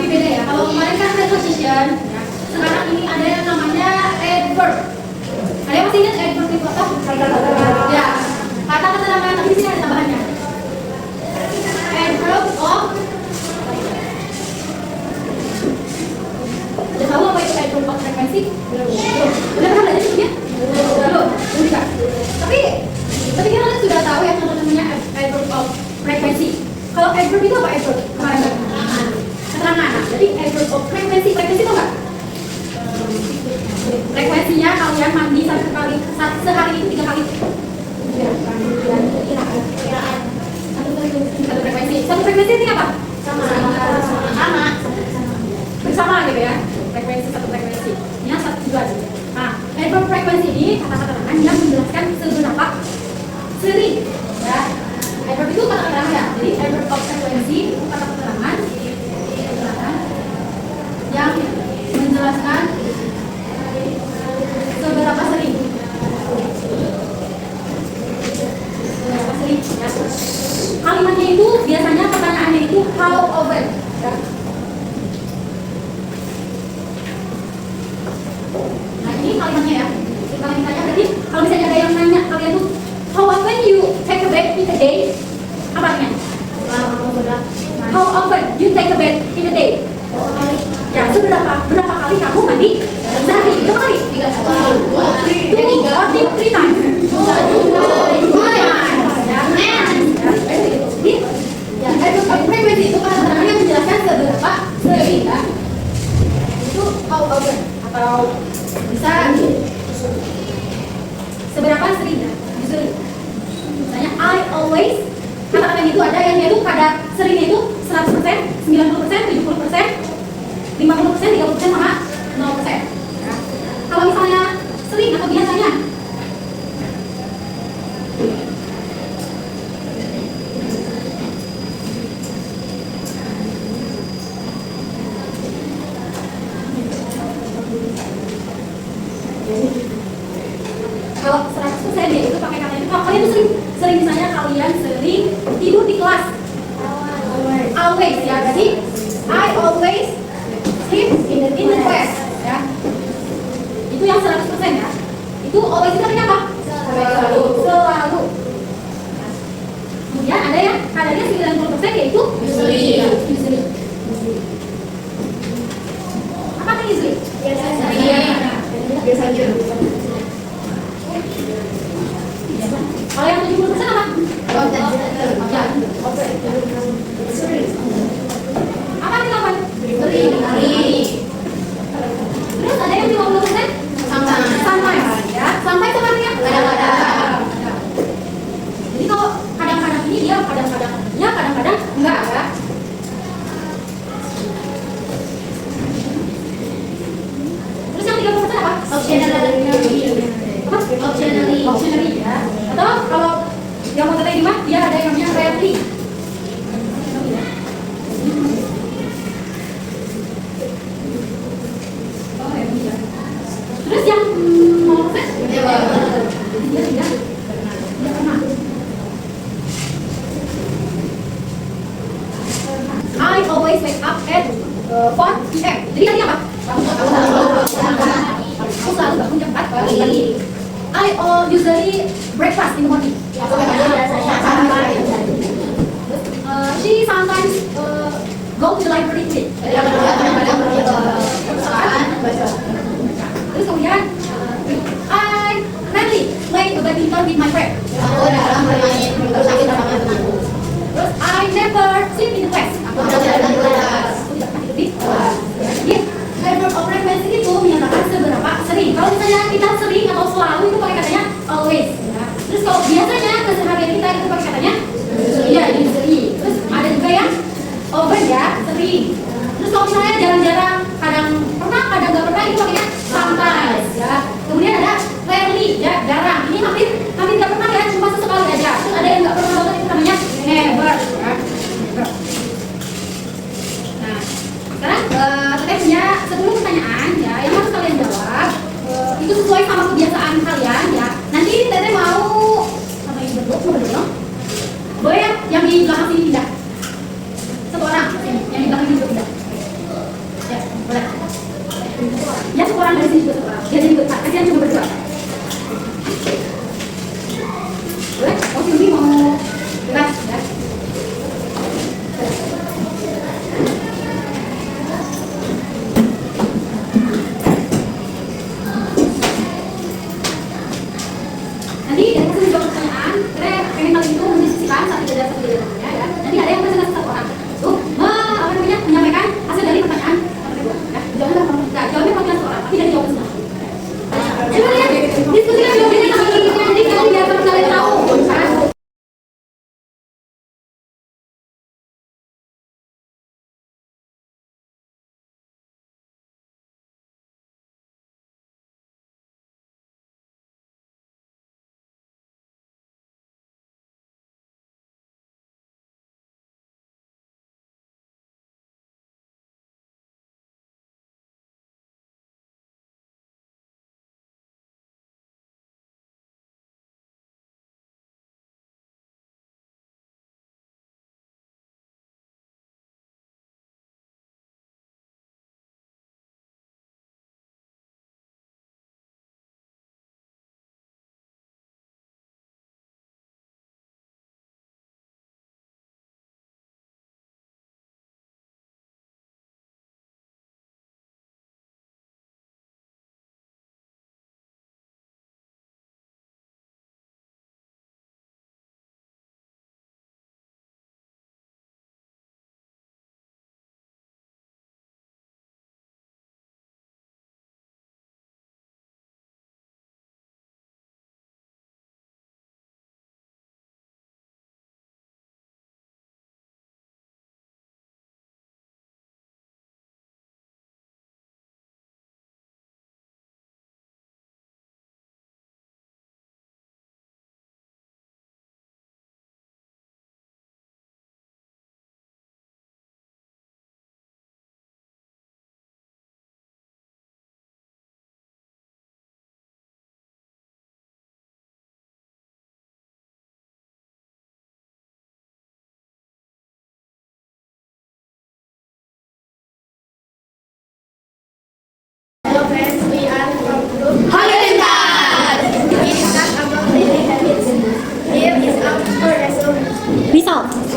beda ya. Kalau kemarin kan preposition, ya. Sekarang ini ada yang namanya adverb. Ada yang masih ingat adverb itu apa? Ya. Kata-kata nama tapi di sini ada tambahannya. Adverb of. Udah tahu apa itu adverb of frekuensi? Belum. Udah pernah belajar sebelumnya? Belum. Belum. Tapi kalian sudah tahu yang namanya adverb of frekuensi. Kalau adverb itu apa adverb? Kemarin keterangan. Jadi adverb of frekuensi itu enggak? Frekuensinya kalian mandi sehari itu 3 kali. Satu frekuensi ini apa? Sama. Bersama gitu ya. Satu frekuensi. Ini satu juga. Nah, adverb frekuensi ini kata-kata yang menjelaskan seberapa sering. Ya. Adverb itu kata keterangan ya. Jadi adverb of frekuensi itu kata keterangan yang menjelaskan seberapa sering. Ya. Kalimatnya itu biasanya pertanyaannya itu how often. Ya. Nah ini kalimatnya ya. Kalau ditanya berarti kalau misalnya ada yang nanya kalian tuh how often you take a bath in a day? Apa artinya? How often you take a bath in a day? Ya, berapa kali kamu mandi sehari? Berapa kali? 3 times. Frekuensi itu kata-kata yang menjelaskan seberapa sering ya. Itu how often atau bisa seberapa sering ya. Usually. Misalnya I always, kata-kata itu ada yang itu kadar seringnya itu 100%, 90%, 70%, 50%, 30% sama 0%. Ya. Kalau misalnya sering atau biasanya, kalau 100% ya itu pakai kata itu. Kalau kalian tuh sering misalnya kalian sering tidur di kelas. Always ya, jadi I always sleep in the class ya. Itu yang 100% ya. Itu always itu artinya apa? Selalu. Kemudian ada yang kadarnya 90% yaitu usually. Apa artinya usually? Biasanya. Kalau yang 70% apa? Apa artinya apa? Terus ada yang 50%? Sometimes ya. Sometimes itu artinya kadang-kadang. Jadi kalau kadang-kadang ini dia kadang-kadang ya, kadang-kadang enggak ya. Terus yang 30% apa? Optionally ya. Atau kalau yang mau terima dia ada yang namanya rarely. Terus yang 0% dia tidak pernah. I always wake up at 4 PM. Jadi tadi apa? Aku selalu bangun jam 4 pagi. I usually breakfast in the morning. She sometimes go to the library with. Terus kemudian I rarely play badminton with my friend. Terus I never sleep in the class. Jadi adverb of frequency itu menyatakan seberapa sering. Kalau misalnya kita sering atau selalu itu pakai katanya always. Ya. Terus kalau biasanya keseharian kita itu pakai katanya iya usually. Terus ada juga yang often ya, sering. Terus kalau misalnya jarang-jarang, kadang pernah, kadang nggak pernah itu pakainya sometimes ya. Kemudian ada rarely ya, jarang. Ini hampir nggak pernah ya, cuma sesekali aja. Terus ada yang nggak pernah banget itu namanya never ya. Nah, sekarang saya punya 10 pertanyaan ya yang harus kalian jawab. Itu sesuai sama kebiasaan kalian ya. Nanti Teteh mau apa ini?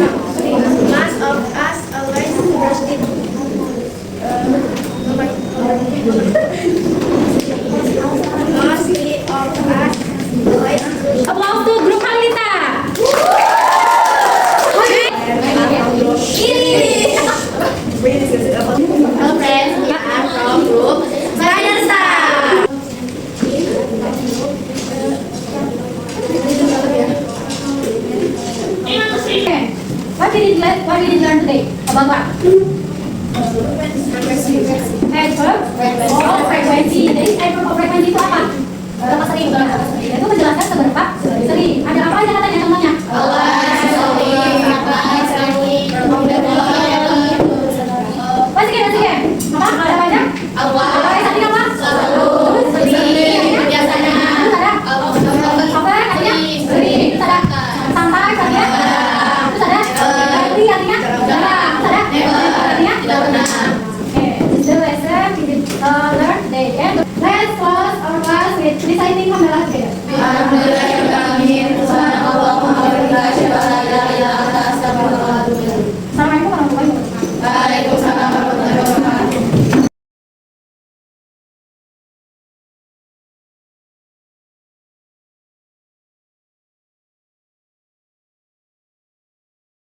Most of us always brush teeth. Mostly of us always Applause to grup Halita. Hello friends, we are from group Merayansa. Okay. What did you learn today? About what? Adverb. Oh, frekuensi. Jadi adverb of frekuensi itu apa? Berapa sering? Itu menjelaskan seberapa sering. Ada apa aja katanya contohnya? Always,